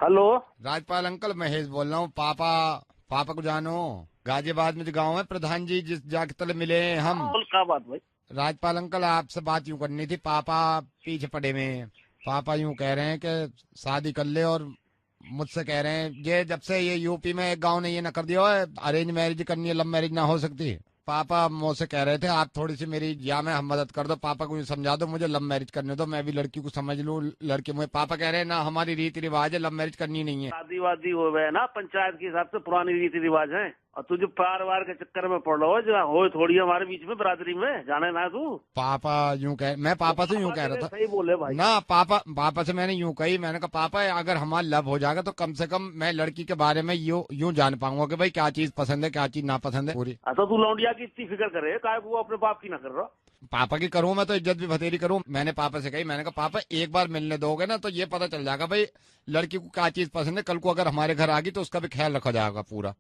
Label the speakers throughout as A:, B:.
A: Hello.
B: Rajpal uncle Mahesh बोल रहा हूँ। पापा पापा को जानो, गाजियाबाद में जो गाँव है प्रधान जी जिस जाके तले मिले हैं हम।
A: बोल क्या बात भाई?
B: राजपाल अंकल आपसे बात यूं करनी थी। पापा पीछे पड़े हुए हैं। पापा यूं कह रहे हैं कि शादी कर ले, और मुझसे कह रहे हैं ये जब से ये यूपी में एक गांव ने ये न कर दिया है अरेंज मैरिज करनी है, लव मैरिज ना हो सकती। पापा मुझसे कह रहे थे आप थोड़ी सी मेरी या में हम मदद कर दो, पापा को यूं समझा दो मुझे लव मैरिज करने दो, मैं भी लड़की को समझ लूं। लड़के मुझे पापा कह रहे हैं ना हमारी रीति रिवाज है, लव मैरिज करनी नहीं है।
A: शादी वादी हो गए ना पंचायत के हिसाब से, पुरानी रीति रिवाज है। और तू जो पार वार के चक्कर में पड़ रहा हो, जो हो थोड़ी हमारे बीच में बरादरी में जाने ना तू।
B: पापा यूं कह, मैं पापा से यूं कह रहा था
A: सही बोले भाई
B: ना। पापा से मैंने यूं कही, मैंने कहा पापा अगर हमारा लव हो जाएगा तो कम से कम मैं लड़की के बारे में यूं जान पाऊंगा कि भाई क्या चीज पसंद है क्या चीज नापसंद है पूरी।
A: अच्छा तू लौंडिया की इतनी फिक्र करे, काय वो अपने बाप की ना कर रहा।
B: पापा की करूं मैं तो इज्जत भी बथेरी करूं। मैंने पापा से कही, मैंने कहा पापा एक बार मिलने दोगे ना तो ये पता चल जाएगा भाई लड़की को क्या चीज पसंद है। कल को अगर हमारे घर आ गई तो उसका भी ख्याल रखा जाएगा पूरा।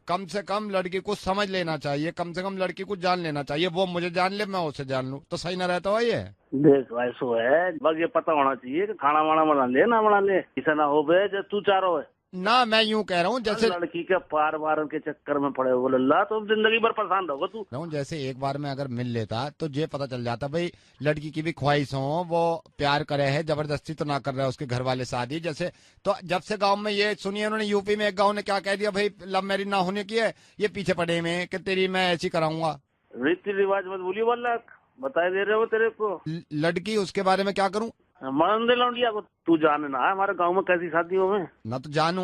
B: कम से कम लड़की को समझ लेना चाहिए, कम से कम लड़की को जान लेना चाहिए। वो मुझे जान ले मैं उसे जान लूं तो सही ना रहता हो ये।
A: देख ऐसो है बस, ये पता होना चाहिए कि खाना वाना बना ले ना बना ले, ऐसा ना हो बे जो तू चाह रहा है
B: ना। मैं यूं कह रहा हूँ जैसे
A: लड़की के पार वार के चक्कर में पड़े हो लल्ला, तो जिंदगी भर परेशान रहोगे तू।
B: जैसे एक बार में अगर मिल लेता तो ये पता चल जाता भाई लड़की की भी ख्वाहिश हो, वो प्यार करे है, जबरदस्ती तो ना कर रहा है उसके घर वाले शादी। जैसे तो जब से गांव में ये सुनिए उन्होंने यूपी में एक गांव ने क्या कह दिया भाई लव मैरिज ना होने की है, ये पीछे पड़े में कि तेरी मैं ऐसी कराऊंगा।
A: रीति रिवाज मत भूलिए वाला, बताए दे रहे हो तेरे को।
B: लड़की उसके बारे में क्या करूं?
A: मान दे लौंडिया को, तू जाने ना हमारे गांव में कैसी शादी हो में।
B: ना तो जानू,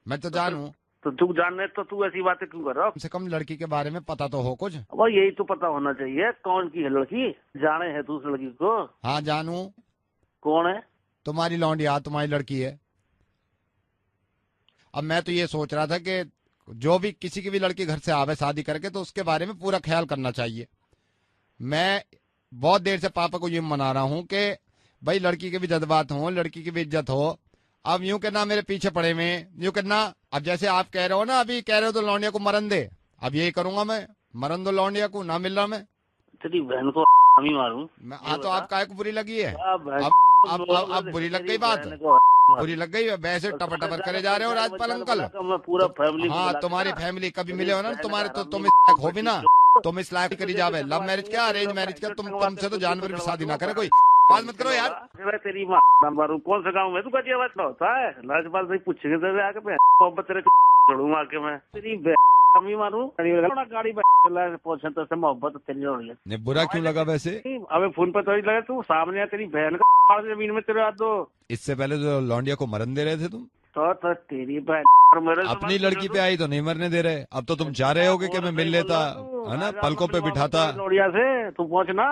B: मैं तो जानू।
A: तो तू जानने तो तू ऐसी बातें क्यों कर रहा?
B: कम से कम लड़की के बारे में पता तो हो कुछ।
A: अब यही तो पता होना चाहिए कौन की है लड़की, जाने है तू उस लड़की को?
B: हाँ जानू।
A: कौन है?
B: तुम्हारी लौंडिया तुम्हारी लड़की है। अब मैं तो ये सोच रहा था कि जो भी किसी की भी लड़की घर से आवे शादी करके तो उसके बारे में पूरा ख्याल करना चाहिए। मैं बहुत देर से पापा को ये मना रहा हूँ कि भाई लड़की के भी जज्बात हो, लड़की की भी इज्जत हो। अब यूं कहना मेरे पीछे पड़े में यूं कहना, अब जैसे आप कह रहे हो ना अभी कह रहे हो तो लौंडिया को मरन दे, अब यही करूंगा मैं, मरन दो लौंडिया को, ना मिल रहा मैं।
A: तेरी बहन को हम ही मारूं
B: मैं तो आप काय को बुरी लगी है? अब बुरी लग गई बात, बुरी लग गई। वैसे टपर टपर करे जा रहे हो राजपाल अंकल।
A: पूरा फैमिली।
B: हाँ तुम्हारी फैमिली कभी मिले हो ना तुम्हारे तो तुम इस लायक हो भी ना, तुम इस लायक करी जावे। लव मैरिज क्या अरेंज मैरिज क्या, तुमसे तो जानवर भी शादी ना करे कोई। बात मत करो यार।
A: तेरी माँ मारू कौन सा गाँव में तू गाजियाबाद का होता है? राजपाल भाई पूछेंगे तेरे आके मोहब्बत तेरे चढ़ूंगा आके मैं तेरी कमी मारू गाड़ी पहुंचे तो मोहब्बत तेरी हो रही है।
B: बुरा क्यों लगा वैसे?
A: अबे फोन पर तो ही लगा तू सामने तेरी बहन का जमीन में तेरे हाथ दो।
B: इससे पहले जो लौंडिया को मरन दे रहे थे तुम,
A: तो तेरी बहन
B: अपनी लड़की पे आई तो नहीं मरने दे रहे। अब तो तुम चाह रहे होगे कि मैं मिल लेता है ना, पलकों पे बिठाता।
A: लौंडिया से तू पहुंचना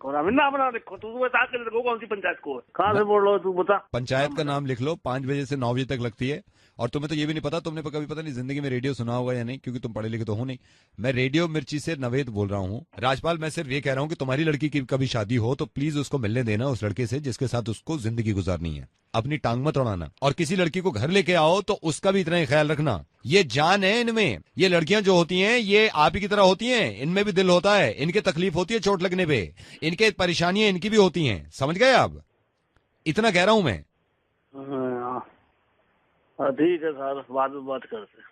A: ना बना देखो तू बता के देखो कौन सी पंचायत को कहाँ से बोल रहा हो तू बता।
B: पंचायत का नाम लिख लो, 5 बजे से 9 बजे तक लगती है। और तुम्हें तो ये भी नहीं पता, तुमने कभी पता नहीं जिंदगी में रेडियो सुना होगा या नहीं, क्योंकि तुम पढ़े लिखे तो हो नहीं। मैं रेडियो मिर्ची से नवेद बोल रहा हूँ। राजपाल मैं सिर्फ ये कह रहा हूँ कि तुम्हारी लड़की की कभी शादी हो तो प्लीज उसको मिलने देना उस लड़के से जिसके साथ उसको जिंदगी गुजारनी है। अपनी टांग मत उड़ाना, और किसी लड़की को घर लेके आओ तो उसका भी इतना ही ख्याल रखना। ये जान है इनमें, ये लड़कियां जो होती हैं ये आप ही की तरह होती हैं, इनमें भी दिल होता है, इनके तकलीफ होती है चोट लगने पे, इनके परेशानियां इनकी भी होती हैं। समझ गए आप? इतना कह रहा हूं मैं।
A: ठीक है सर, बाद में बात करते हैं।